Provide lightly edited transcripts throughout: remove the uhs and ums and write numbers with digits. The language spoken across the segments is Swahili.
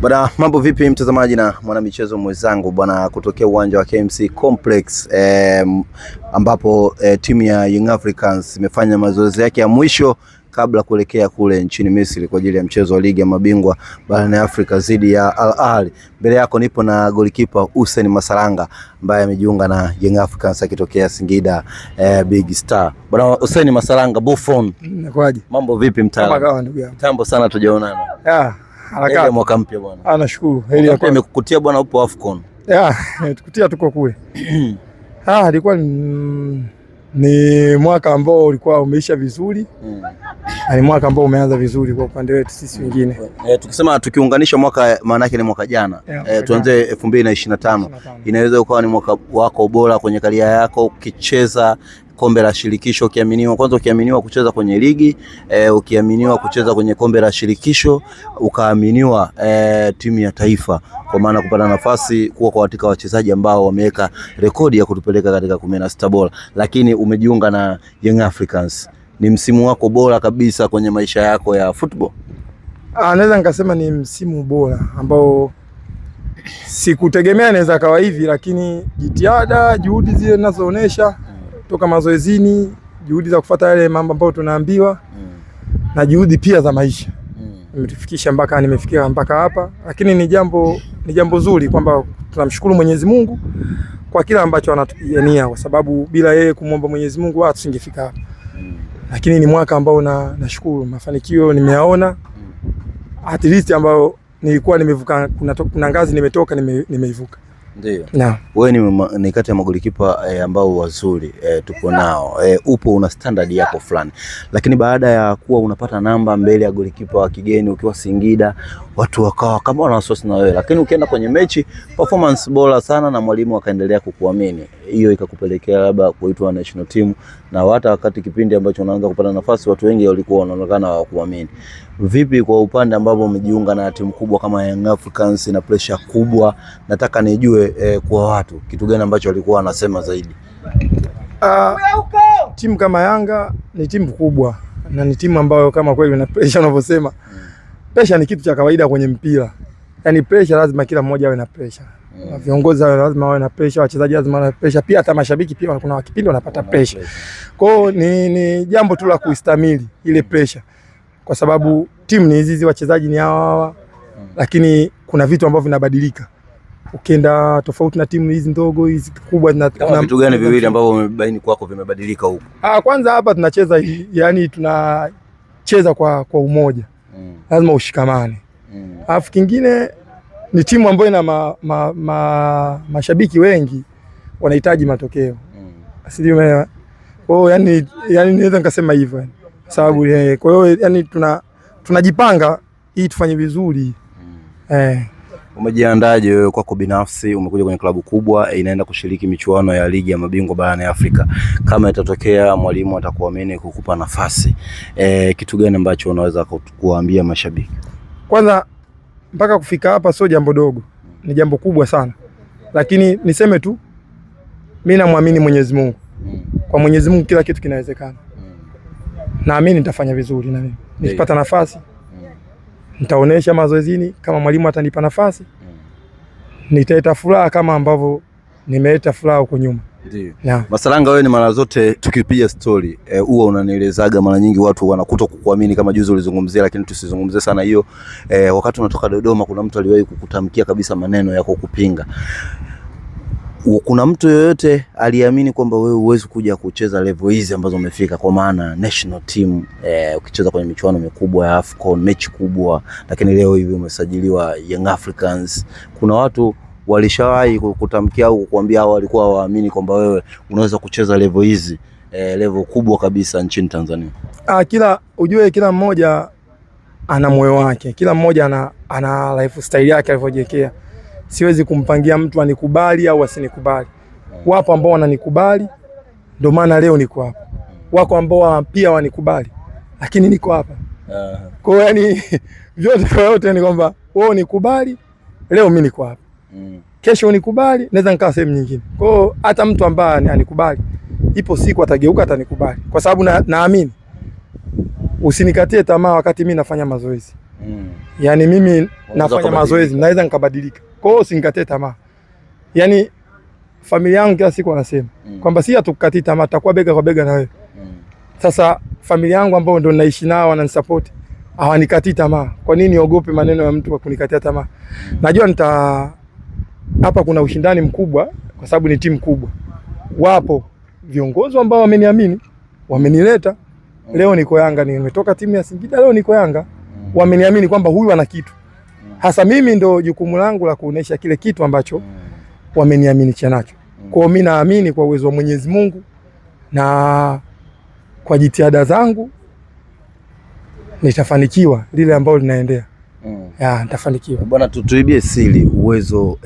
Bwana, mambo vipi mtazamaji na mwanamichezo mwenzangu bwana, kutokea uwanja wa KMC Complex ambapo timu ya Young Africans imefanya mazoezi yake ya mwisho kabla kuelekea kule nchini Misri kwa ajili ya mchezo wa ligi ya mabingwa barani Afrika dhidi ya Al Ahly. Mbele yako nipo na golikipa Hussein Masalanga ambaye amejiunga na Young Africans akitokea Singida Big Star. Bwana Hussein Masalanga, Buffon. Nakwaje? Mambo vipi mtaalamu? Ndugu yangu. Tambo sana tujaonana. Harakati mwaka mpya bwana. Nashukuru. Heri yako imekukutia bwana, upo AFCON. Tukutia tuko kule. Ilikuwa ni mwaka ambao ulikuwa umeisha vizuri. Ni mwaka ambao umeanza vizuri kwa upande wetu sisi wengine. Tukisema tukiunganisha mwaka maana yake ni mwaka jana. Tuanze 2025. Inaweza ukawa ni mwaka wako bora kwenye karia yako ukicheza kombe la shirikisho, ukiaminiwa kucheza kwenye ligi, ukiaminiwa kucheza kwenye kombe la shirikisho, ukaaminiwa timu ya taifa, kwa maana kupata nafasi kuwa kwa katika wachezaji ambao wameweka rekodi ya kutupeleka katika 16 bora, lakini umejiunga na Young Africans. Ni msimu wako bora kabisa kwenye maisha yako ya football? Naweza nikasema ni msimu bora ambao sikutegemea naweza kawa hivi, lakini jitihada, juhudi zile ninazoonesha toka mazoezini, juhudi za kufuata yale mambo ambayo tunaambiwa na juhudi pia za maisha nimetufikisha mpaka nimefikia mpaka hapa, lakini ni jambo zuri kwamba tunamshukuru Mwenyezi Mungu kwa kila ambacho anatupigania, kwa sababu bila yeye kumwomba Mwenyezi Mungu tusingefika hapa. Lakini ni mwaka ambao nashukuru mafanikio nimeyaona, at least ambao nilikuwa nimevuka, kuna ngazi nimetoka nimeivuka. Ndio. Wewe ni kati ya magolikipa ambao wazuri tupo nao. Upo una standard yako fulani. Lakini baada ya kuwa unapata namba mbele ya golikipa wa kigeni ukiwa Singida, watu wakawa kama wana wasiwasi na wewe. Lakini ukienda kwenye mechi performance bora sana na mwalimu akaendelea kukuamini. Hiyo ikakupelekea labda kuitwa national team, na hata wakati kipindi ambacho unaanza kupata nafasi watu wengi walikuwa wanaonekana hawakuamini. Vipi kwa upande ambapo umejiunga na timu kubwa kama Young Africans na pressure kubwa, nataka nijue kwa watu kitu gani ambacho walikuwa wanasema zaidi? Timu kama Yanga ni timu kubwa na ni timu ambayo kama kweli ina pressure unavyosema. Pressure ni kitu cha kawaida kwenye mpira. Yaani pressure lazima kila mmoja awe na pressure. Na viongozi lazima wawe na pressure, wachezaji lazima wawe na pressure, pia hata mashabiki pia kuna kipindi wanapata pressure. Kwa hiyo ni jambo tu la kuistamili ile pressure. Kwa sababu timu ni hizi, wachezaji ni hawa, lakini kuna vitu ambavyo vinabadilika. Ukienda tofauti na timu hizi ndogo, hizi kubwa kuna vitu gani viwili ambavyo umebaini kwako vimebadilika huko? Kwanza hapa tunacheza, yani tunacheza kwa umoja. Lazima ushikamane. Alafu kingine ni timu ambayo ina mashabiki wengi wanahitaji matokeo. Asili umeelewa? Kwa hiyo yani naweza nikasema hivyo. Sababu kwa hiyo yani tunajipanga ili tufanye vizuri. Umejiandaje wewe kwako binafsi? Umekuja kwenye klabu kubwa inaenda kushiriki michuano ya ligi ya mabingwa barani Afrika. Kama itatokea mwalimu atakuamini kukupa nafasi, kitu gani ambacho unaweza kuambia mashabiki? Kwanza mpaka kufika hapa sio jambo dogo, ni jambo kubwa sana. Lakini niseme tu mimi namwamini Mwenyezi Mungu. Kwa Mwenyezi Mungu kila kitu kinawezekana. Naamini nitafanya vizuri na mimi. Nikipata nafasi nitaonesha mazoezini, kama mwalimu atanipa nafasi nitaleta furaha kama ambavyo nimeleta furaha huko nyuma. Ndio. Masalanga, wewe ni mara zote tukipiga story huwa unanielezaga mara nyingi watu wanakuta kukuamini, kama juzi ulizungumzia, lakini tusizungumzie sana hiyo. Wakati unatoka Dodoma kuna mtu aliwahi kukutamkia kabisa maneno yako kupinga. Kuna mtu yoyote aliamini kwamba wewe huwezi kuja kucheza level hizi ambazo umefika, kwa maana national team ukicheza kwenye michuano mikubwa ya AFCON, mechi kubwa, lakini leo hivi umesajiliwa Young Africans? Kuna watu walishawahi kukutamkia au kukuambia au walikuwa waamini kwamba wewe unaweza kucheza level hizi, level kubwa kabisa nchini Tanzania? Kila mmoja ana moyo wake, kila mmoja ana lifestyle yake alivyojiwekea. Siwezi kumpangia mtu anikubali au asinikubali. Wapo ambao wananikubali, ndio maana leo niko hapa. Wako ambao pia wanikubali, lakini niko hapa. Kwa hiyo yani vyote ni kwamba wewe unikubali, leo mimi niko hapa. Kesho unikubali, naweza nikaa sehemu nyingine. Kwa hiyo hata mtu ambaye anikubali, ipo siku atageuka atanikubali. Kwa sababu naamini usinikatie tamaa wakati mimi nafanya mazoezi. Yani mimi nafanya mazoezi, naweza nikabadilika. Kwa hiyo usikate tamaa. Yani familia yangu kila siku wanasema kwamba si hatukati tamaa, tutakuwa bega kwa bega na wewe. Sasa familia yangu ambao ndio naishi nao wananisupport, hawanikati tamaa. Kwa nini niogope maneno ya mtu wa kunikatia tamaa? Najua hapa kuna ushindani mkubwa kwa sababu ni timu kubwa. Wapo viongozi ambao wameniamini, wamenileta. Leo niko Yanga, nimetoka timu ya Singida, leo niko Yanga. Wameniamini kwamba huyu ana kitu. Hasa mimi ndo jukumu langu la kuonesha kile kitu ambacho wameniamini nacho. Kwa hiyo mimi naamini kwa uwezo wa Mwenyezi Mungu na kwa jitihada zangu nitafanikiwa lile ambalo linaendea. Nitafanikiwa. Bwana, tuibie siri uwezo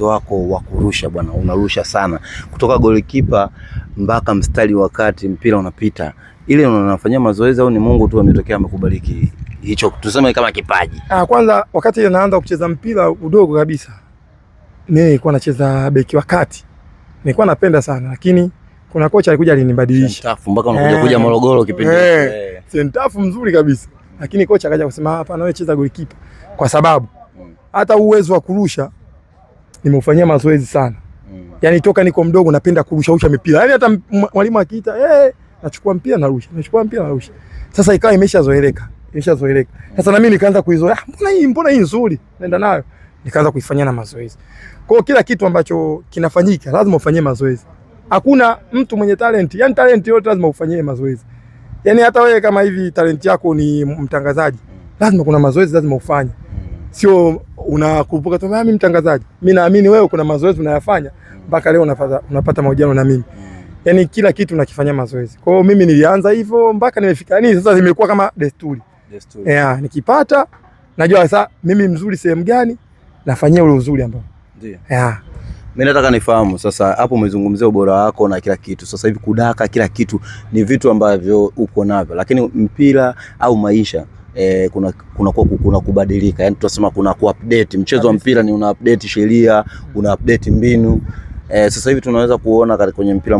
wako wa kurusha bwana. Unarusha sana. Kutoka golikipa mpaka mstari wakati mpira unapita. Ile unafanyia mazoezi au ni Mungu tu ametokea amekubariki hicho tuseme kama kipaji? Kwanza wakati naanza kucheza mpira udogo kabisa, nilikuwa nacheza beki wa kati. Nilikuwa napenda sana lakini kuna kocha alikuja alinibadilisha. Sentafu mpaka unakuja Morogoro kipindi. Sentafu mzuri kabisa. Lakini kocha akaja kusema hapana, wewe cheza golikipa. Kwa sababu hata uwezo wa kurusha nimeufanyia mazoezi sana. Yani toka niko mdogo napenda kurusha mipira. Yani hata mwalimu akiita, nachukua mpira narusha. Sasa ikawa imeshazoeleka. Sasa na mimi nikaanza kuizoea, mbona hii nzuri? Nenda nayo. Nikaanza kuifanyia na mazoezi. Kwa hiyo kila kitu ambacho kinafanyika lazima ufanyie mazoezi. Hakuna mtu mwenye talent, yani talent yote lazima ufanyie mazoezi. Yani hata wewe kama hivi talent yako ni mtangazaji, lazima kuna mazoezi lazima ufanye. Sio unakurupuka tu mimi mtangazaji. Mimi naamini wewe kuna mazoezi unayafanya mpaka leo unapata mahojiano na mimi. Yani kila kitu nakifanyia mazoezi. Kwa hiyo mimi nilianza hivyo mpaka nimefika sasa imekuwa kama desturi. Nikipata najua sasa mimi mzuri sehemu gani nafanyia ule uzuri ambao. Ndio. Mimi nataka nifahamu sasa, hapo umezungumzia ubora wako na kila kitu. Sasa hivi kudaka kila kitu ni vitu ambavyo uko navyo, lakini mpira au maisha kuna kubadilika. Yani tunasema kuna kuupdate. Mchezo wa mpira ni una update sheria, una update mbinu. Sasa hivi tunaweza kuona kwenye mpira